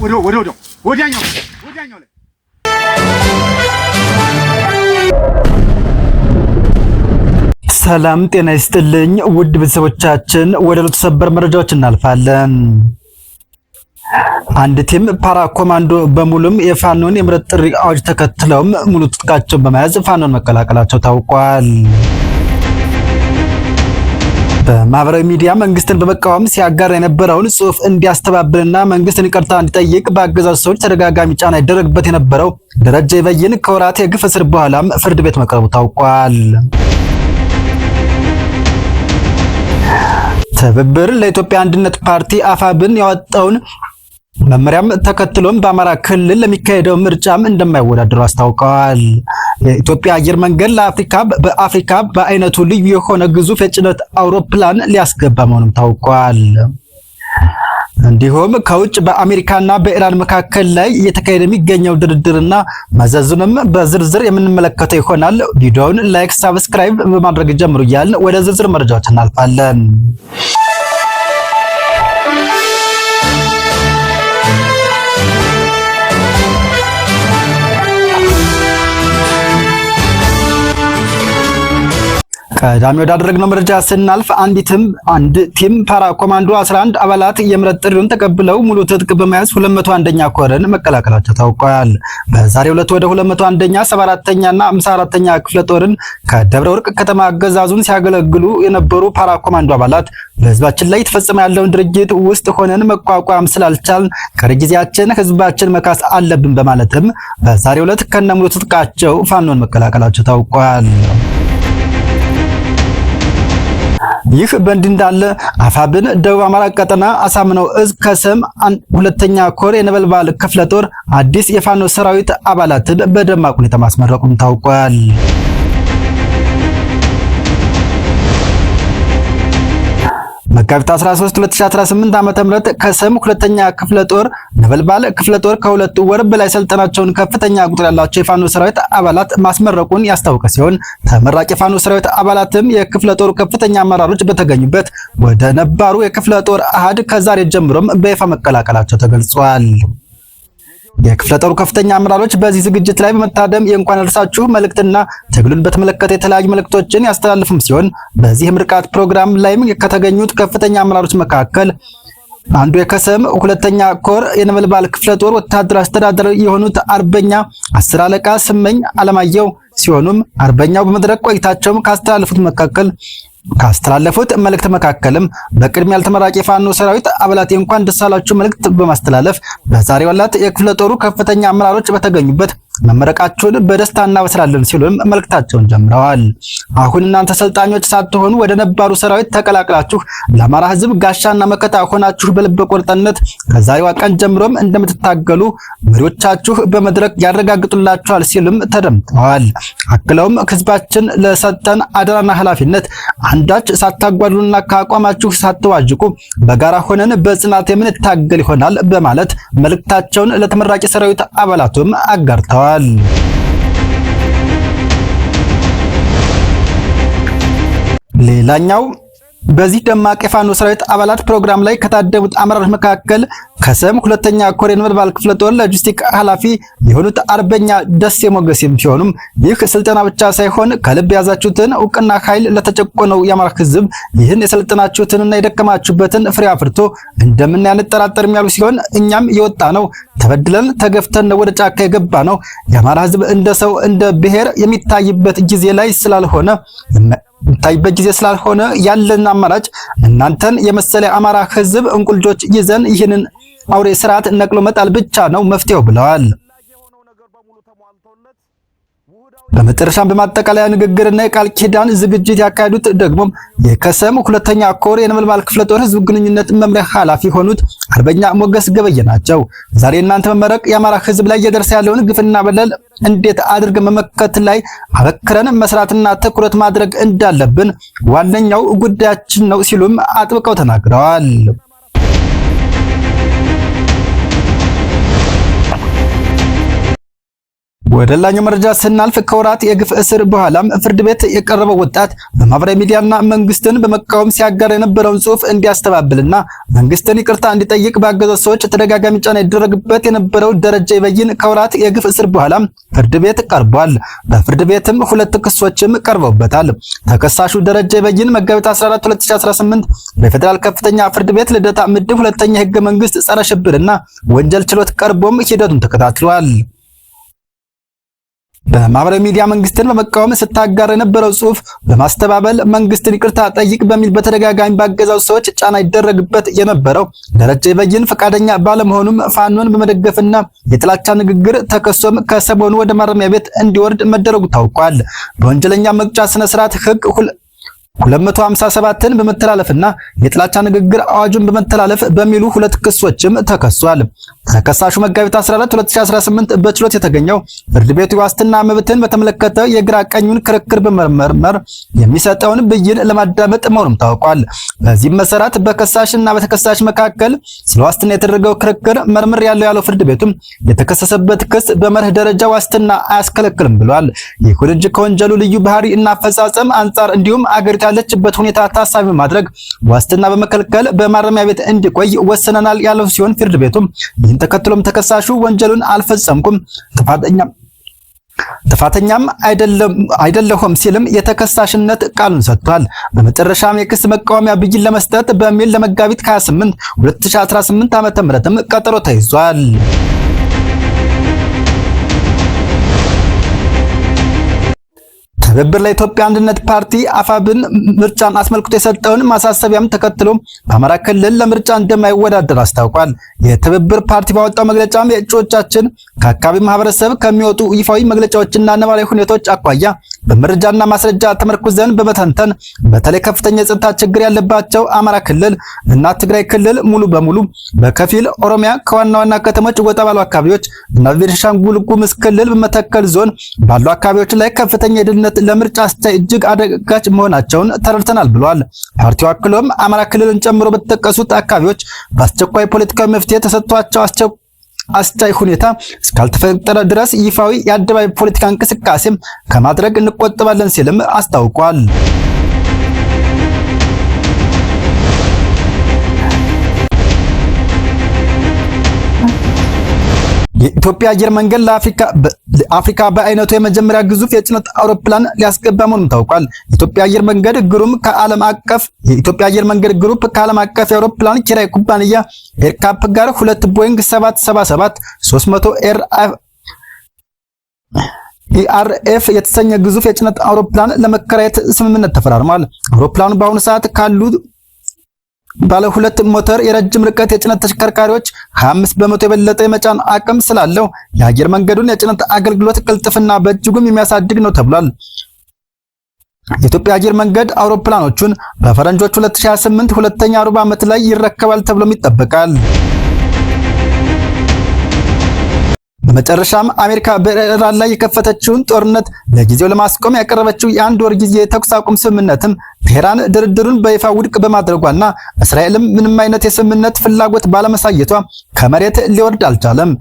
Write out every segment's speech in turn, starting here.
ወዲያኛው ላይ ሰላም ጤና ይስጥልኝ ውድ ቤተሰቦቻችን፣ ወደ ተሰበር መረጃዎች እናልፋለን። አንድ ቲም ፓራ ኮማንዶ በሙሉም የፋኖን የምረጥ ጥሪ አዋጅ ተከትለውም ሙሉ ትጥቃቸውን በመያዝ ፋኖን መቀላቀላቸው ታውቋል። በማህበራዊ ሚዲያ መንግስትን በመቃወም ሲያጋራ የነበረውን ጽሑፍ እንዲያስተባብልና መንግስትን ይቅርታ እንዲጠይቅ በአገዛዙ ሰዎች ተደጋጋሚ ጫና ይደረግበት የነበረው ደረጃ ይበይን ከወራት የግፍ እስር በኋላም ፍርድ ቤት መቅረቡ ታውቋል። ትብብር ለኢትዮጵያ አንድነት ፓርቲ አፋብን ያወጣውን መመሪያም ተከትሎም በአማራ ክልል ለሚካሄደው ምርጫም እንደማይወዳደሩ አስታውቀዋል። የኢትዮጵያ አየር መንገድ በአፍሪካ በአይነቱ ልዩ የሆነ ግዙፍ የጭነት አውሮፕላን ሊያስገባ መሆኑም ታውቋል። እንዲሁም ከውጭ በአሜሪካና በኢራን መካከል ላይ እየተካሄደ የሚገኘው ድርድርና መዘዙንም በዝርዝር የምንመለከተው ይሆናል። ቪዲዮውን ላይክ፣ ሰብስክራይብ በማድረግ ጀምሩ እያልን ወደ ዝርዝር መረጃዎች እናልፋለን። ቀዳሚ ወዳደረግነው መረጃ ስናልፍ አንድ ቲም ፓራ ኮማንዶ 11 አባላት የምረጥ ጥሪውን ተቀብለው ሙሉ ትጥቅ በመያዝ 201ኛ ኮርን መቀላቀላቸው ታውቋል። በዛሬው ዕለት ወደ 201ኛ 74ኛና 54ኛ ክፍለ ጦርን ከደብረ ወርቅ ከተማ አገዛዙን ሲያገለግሉ የነበሩ ፓራ ኮማንዶ አባላት በህዝባችን ላይ የተፈጸመ ያለውን ድርጊት ውስጥ ሆነን መቋቋም ስላልቻልን ቀሪ ጊዜያችን ህዝባችን መካስ አለብን በማለትም በዛሬው ዕለት ከነሙሉ ትጥቃቸው ፋኖን መቀላቀላቸው ታውቋል። ይህ በእንዲህ እንዳለ አፋብን ደቡብ አማራ ቀጠና አሳምነው እዝ ከሰም ሁለተኛ ኮር የነበልባል ክፍለ ጦር አዲስ የፋኖ ሰራዊት አባላትን በደማቅ ሁኔታ ማስመረቁም ታውቋል። መጋቢት 13 2018 ዓ.ም ከሰም ሁለተኛ ክፍለ ጦር ነበልባል ክፍለ ጦር ከሁለት ወር በላይ ሰልጠናቸውን ከፍተኛ ቁጥር ያላቸው የፋኖ ሰራዊት አባላት ማስመረቁን ያስታወቀ ሲሆን ተመራቂ የፋኖ ሰራዊት አባላትም የክፍለ ጦሩ ከፍተኛ አመራሮች በተገኙበት ወደ ነባሩ የክፍለ ጦር አሃድ ከዛሬ ጀምሮም በይፋ መቀላቀላቸው ተገልጿል። የክፍለ ጦሩ ከፍተኛ አመራሮች በዚህ ዝግጅት ላይ በመታደም የእንኳን አደረሳችሁ መልእክትና ትግሉን በተመለከተ የተለያዩ መልእክቶችን ያስተላልፉም ሲሆን በዚህ ምርቃት ፕሮግራም ላይም ከተገኙት ከፍተኛ አመራሮች መካከል አንዱ የከሰም ሁለተኛ ኮር የነበልባል ክፍለ ጦር ወታደራዊ አስተዳደር የሆኑት አርበኛ 10 አለቃ ስመኝ አለማየሁ ሲሆኑም አርበኛው በመድረክ ቆይታቸው ካስተላለፉት መልእክት መካከልም በቅድሚያ ያልተመራቂ የፋኖ ሰራዊት አባላት የእንኳን ደስ አላችሁ መልእክት በማስተላለፍ በዛሬው ዕለት የክፍለ ጦሩ ከፍተኛ አመራሮች በተገኙበት መመረቃቸውን በደስታ እናበስራለን ሲሉም መልእክታቸውን ጀምረዋል። አሁን እናንተ ሰልጣኞች ሳትሆኑ ወደ ነባሩ ሰራዊት ተቀላቅላችሁ ለአማራ ሕዝብ ጋሻና መከታ ሆናችሁ በልበ ቆርጠነት ከዛሬዋ ቀን ጀምሮም እንደምትታገሉ መሪዎቻችሁ በመድረክ ያረጋግጡላችኋል ሲሉም ተደምጠዋል። አክለውም ሕዝባችን ለሰጠን አደራና ኃላፊነት አንዳች ሳታጓሉና ከአቋማችሁ ሳትዋጅቁ በጋራ ሆነን በጽናት የምንታገል ይሆናል በማለት መልእክታቸውን ለተመራቂ ሰራዊት አባላቱም አጋርተዋል። ሌላኛው በዚህ ደማቅ የፋኖ ሰራዊት አባላት ፕሮግራም ላይ ከታደሙት አመራሮች መካከል ከሰም ሁለተኛ ኮር የነበልባል ክፍለ ጦር ሎጂስቲክ ኃላፊ የሆኑት አርበኛ ደሴ ሞገሴም ሲሆኑም ይህ ስልጠና ብቻ ሳይሆን ከልብ ያዛችሁትን እውቅና ኃይል ለተጨቆነው የአማራ ሕዝብ ይህን የሰልጠናችሁትንና የደከማችሁበትን ፍሬ አፍርቶ እንደምናንጠራጠርም ያሉ ሲሆን እኛም የወጣ ነው ተበድለን ተገፍተን ወደ ጫካ የገባ ነው የአማራ ሕዝብ እንደ ሰው እንደ ብሔር የሚታይበት ጊዜ ላይ ስላልሆነ ያለን አማራጭ እናንተን የመሰለ አማራ ሕዝብ እንቁልጆች ይዘን ይህንን አውሬ ስርዓት ነቅሎ መጣል ብቻ ነው መፍትሄው ብለዋል። በመጨረሻም በማጠቃለያ ንግግርና የቃል ኪዳን ዝግጅት ያካሄዱት ደግሞ የከሰም ሁለተኛ ኮር የነበልባል ክፍለ ጦር ህዝብ ግንኙነት መምሪያ ኃላፊ ሆኑት አርበኛ ሞገስ ገበየ ናቸው። ዛሬ እናንተ መመረቅ የአማራ ህዝብ ላይ እየደረሰ ያለውን ግፍና በደል እንዴት አድርገን መመከት ላይ አበክረን መስራትና ትኩረት ማድረግ እንዳለብን ዋነኛው ጉዳያችን ነው ሲሉም አጥብቀው ተናግረዋል። ወደ ሌላኛው መረጃ ስናልፍ ከወራት የግፍ እስር በኋላም ፍርድ ቤት የቀረበው ወጣት በማህበራዊ ሚዲያና መንግስትን በመቃወም ሲያጋራ የነበረውን ጽሑፍ እንዲያስተባብልና መንግስትን ይቅርታ እንዲጠይቅ ባገዛዙ ሰዎች ተደጋጋሚ ጫና ይደረግበት የነበረው ደረጀ ይበይን ከወራት የግፍ እስር በኋላም ፍርድ ቤት ቀርቧል። በፍርድ ቤትም ሁለት ክሶችም ቀርበውበታል። ተከሳሹ ደረጀ ይበይን መጋቢት 14 2018 በፌደራል ከፍተኛ ፍርድ ቤት ልደታ ምድብ ሁለተኛ ህገ መንግስት ጸረ ሽብርና ወንጀል ችሎት ቀርቦም ሂደቱን ተከታትሏል። በማህበራዊ ሚዲያ መንግስትን በመቃወም ስታጋራ የነበረው ጽሑፍ በማስተባበል መንግስትን ይቅርታ ጠይቅ በሚል በተደጋጋሚ ባገዛዙ ሰዎች ጫና ይደረግበት የነበረው ደረጀ ይበይን ፈቃደኛ ባለመሆኑም ፋኖን በመደገፍና የጥላቻ ንግግር ተከሶም ከሰሞኑ ወደ ማረሚያ ቤት እንዲወርድ መደረጉ ታውቋል። በወንጀለኛ መቅጫ ስነ ስርዓት ህግ 257ን በመተላለፍና የጥላቻ ንግግር አዋጁን በመተላለፍ በሚሉ ሁለት ክሶችም ተከሷል። ተከሳሹ መጋቢት 14 2018 በችሎት የተገኘው ፍርድ ቤቱ ዋስትና መብትን በተመለከተ የግራ ቀኙን ክርክር በመመርመር የሚሰጠውን ብይን ለማዳመጥ መሆኑም ታውቋል። በዚህም መሰረት በከሳሽና በተከሳሽ መካከል ስለ ዋስትና የተደረገው ክርክር መርምር ያለው ፍርድ ቤቱም የተከሰሰበት ክስ በመርህ ደረጃ ዋስትና አያስከለክልም ብሏል። ይሁን እንጂ ከወንጀሉ ልዩ ባህሪ እና አፈጻጸም አንጻር እንዲሁም አገሪቱ ያለችበት ሁኔታ ታሳቢ ማድረግ ዋስትና በመከልከል በማረሚያ ቤት እንዲቆይ ወሰነናል ያለው ሲሆን ፍርድ ቤቱም ይህን ተከትሎም ተከሳሹ ወንጀሉን አልፈጸምኩም ጥፋተኛም አይደለሁም ሲልም የተከሳሽነት ቃሉን ሰጥቷል። በመጨረሻም የክስ መቃወሚያ ብይን ለመስጠት በሚል ለመጋቢት 28 2018 ዓ.ም ቀጠሮ ተይዟል። ትብብር ለኢትዮጵያ አንድነት ፓርቲ አፋብን ምርጫን አስመልክቶ የሰጠውን ማሳሰቢያም ተከትሎ በአማራ ክልል ለምርጫ እንደማይወዳደር አስታውቋል። የትብብር ፓርቲ ባወጣው መግለጫም የእጩዎቻችን ከአካባቢ ማህበረሰብ ከሚወጡ ይፋዊ መግለጫዎችና ነባራዊ ሁኔታዎች አኳያ በመረጃና ማስረጃ ተመርኩዘን በመተንተን በተለይ ከፍተኛ የጸጥታ ችግር ያለባቸው አማራ ክልል እና ትግራይ ክልል ሙሉ በሙሉ በከፊል ኦሮሚያ ከዋና ዋና ከተሞች ወጣ ባሉ አካባቢዎች እና ቤኒሻንጉል ጉሙዝ ክልል በመተከል ዞን ባሉ አካባቢዎች ላይ ከፍተኛ የደህንነት ለምርጫ አስቻይ እጅግ አደጋች መሆናቸውን ተረድተናል ብሏል። ፓርቲው አክሎም አማራ ክልልን ጨምሮ በተጠቀሱት አካባቢዎች በአስቸኳይ ፖለቲካዊ መፍትሄ ተሰጥቷቸው አስቻይ ሁኔታ እስካልተፈጠረ ድረስ ይፋዊ የአደባባይ ፖለቲካ እንቅስቃሴም ከማድረግ እንቆጠባለን ሲልም አስታውቋል። የኢትዮጵያ አየር መንገድ ለአፍሪካ በአይነቱ የመጀመሪያ ግዙፍ የጭነት አውሮፕላን ሊያስገባ መሆኑን ታውቋል። የኢትዮጵያ አየር መንገድ ግሩፕ ከዓለም አቀፍ የአውሮፕላን ኪራይ ኩባንያ ኤርካፕ ጋር ሁለት ቦይንግ 777-300 ኢአርኤፍ የተሰኘ ግዙፍ የጭነት አውሮፕላን ለመከራየት ስምምነት ተፈራርሟል። አውሮፕላኑ በአሁኑ ሰዓት ካሉ ባለ ሁለት ሞተር የረጅም ርቀት የጭነት ተሽከርካሪዎች 25 በመቶ የበለጠ የመጫን አቅም ስላለው የአየር መንገዱን የጭነት አገልግሎት ቅልጥፍና በእጅጉም የሚያሳድግ ነው ተብሏል። የኢትዮጵያ አየር መንገድ አውሮፕላኖቹን በፈረንጆች 2028 ሁለተኛ ሩብ ዓመት ላይ ይረከባል ተብሎም ይጠበቃል። በመጨረሻም አሜሪካ በኢራን ላይ የከፈተችውን ጦርነት ለጊዜው ለማስቆም ያቀረበችው የአንድ ወር ጊዜ የተኩስ አቁም ስምምነትም ቴህራን ድርድሩን በይፋ ውድቅ በማድረጓና እስራኤልም ምንም አይነት የስምምነት ፍላጎት ባለማሳየቷ ከመሬት ሊወርድ አልቻለም።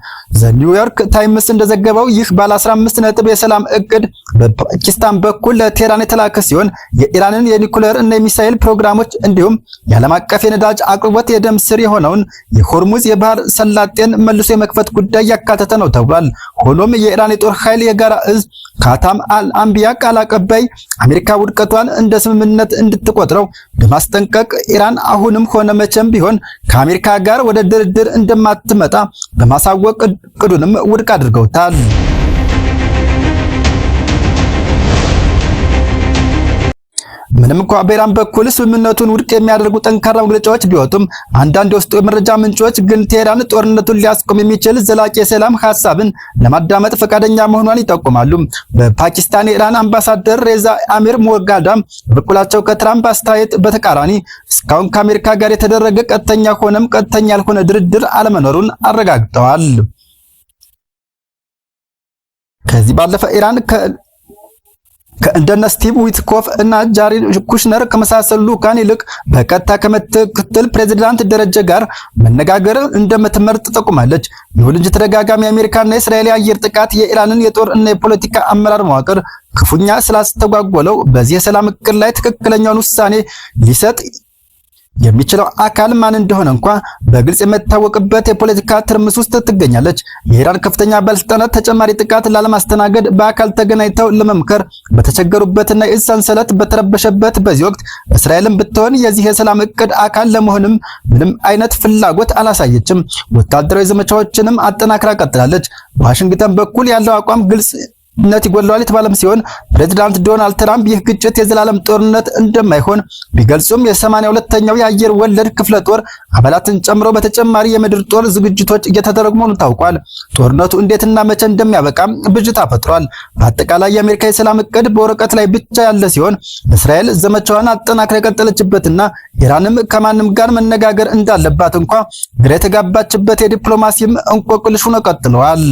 ዘኒውዮርክ ታይምስ እንደዘገበው ይህ ባለ 15 ነጥብ የሰላም እቅድ በፓኪስታን በኩል ለቴህራን የተላከ ሲሆን የኢራንን የኒኩሌር እና የሚሳኤል ፕሮግራሞች እንዲሁም የዓለም አቀፍ የነዳጅ አቅርቦት የደም ስር የሆነውን የሆርሙዝ የባህር ሰላጤን መልሶ የመክፈት ጉዳይ ያካተተ ነው ተብሏል። ሆኖም የኢራን የጦር ኃይል የጋራ እዝ ካታም አልአንቢያ ቃል አቀባይ አሜሪካ ውድቀቷን እንደ ስምምነት እንድትቆጥረው በማስጠንቀቅ ኢራን አሁንም ሆነ መቼም ቢሆን ከአሜሪካ ጋር ወደ ድርድር እንደማትመጣ በማሳወቅ እቅዱንም ውድቅ አድርገውታል። ምንም እንኳን በኢራን በኩል ስምምነቱን ውድቅ የሚያደርጉ ጠንካራ መግለጫዎች ቢወጡም አንዳንድ የውስጥ የመረጃ ምንጮች ግን ቴህራን ጦርነቱን ሊያስቆም የሚችል ዘላቂ የሰላም ሐሳብን ለማዳመጥ ፈቃደኛ መሆኗን ይጠቁማሉ። በፓኪስታን የኢራን አምባሳደር ሬዛ አሚር ሞጋዳም በበኩላቸው ከትራምፕ አስተያየት በተቃራኒ እስካሁን ከአሜሪካ ጋር የተደረገ ቀጥተኛ ሆነም ቀጥተኛ ያልሆነ ድርድር አለመኖሩን አረጋግጠዋል። ከዚህ ባለፈ ኢራን ከእንደነ ስቲቭ ዊትኮፍ እና ጃሬድ ኩሽነር ከመሳሰሉ ልኡካን ይልቅ በቀጥታ ከምክትል ፕሬዝዳንት ደረጃ ጋር መነጋገር እንደምትመርጥ ጠቁማለች። ይሁን እንጂ ተደጋጋሚ የአሜሪካና የእስራኤል የአየር ጥቃት የኢራንን የጦር እና የፖለቲካ አመራር መዋቅር ክፉኛ ስላስተጓጎለው በዚህ የሰላም እቅድ ላይ ትክክለኛውን ውሳኔ ሊሰጥ የሚችለው አካል ማን እንደሆነ እንኳን በግልጽ የማይታወቅበት የፖለቲካ ትርምስ ውስጥ ትገኛለች። የኢራን ከፍተኛ ባለስልጣናት ተጨማሪ ጥቃት ላለማስተናገድ በአካል ተገናኝተው ለመምከር በተቸገሩበትና የእዝ ሰንሰለት በተረበሸበት በዚህ ወቅት እስራኤልን ብትሆን የዚህ የሰላም እቅድ አካል ለመሆንም ምንም አይነት ፍላጎት አላሳየችም። ወታደራዊ ዘመቻዎችንም አጠናክራ ቀጥላለች። በዋሽንግተን በኩል ያለው አቋም ግልጽ ነት ይጎድለዋል የተባለም ሲሆን ፕሬዝዳንት ዶናልድ ትራምፕ ይህ ግጭት የዘላለም ጦርነት እንደማይሆን ቢገልጹም የ82ኛው የአየር ወለድ ክፍለ ጦር አባላትን ጨምሮ በተጨማሪ የምድር ጦር ዝግጅቶች እየተደረጉ መሆኑ ታውቋል። ጦርነቱ እንዴትና መቼ እንደሚያበቃም ብዥታ ፈጥሯል። በአጠቃላይ የአሜሪካ የሰላም እቅድ በወረቀት ላይ ብቻ ያለ ሲሆን እስራኤል ዘመቻዋን አጠናክራ የቀጠለችበትና ኢራንም ከማንም ጋር መነጋገር እንዳለባት እንኳን ግራ የተጋባችበት የዲፕሎማሲም እንቆቅልሽ ሆኖ ቀጥሏል።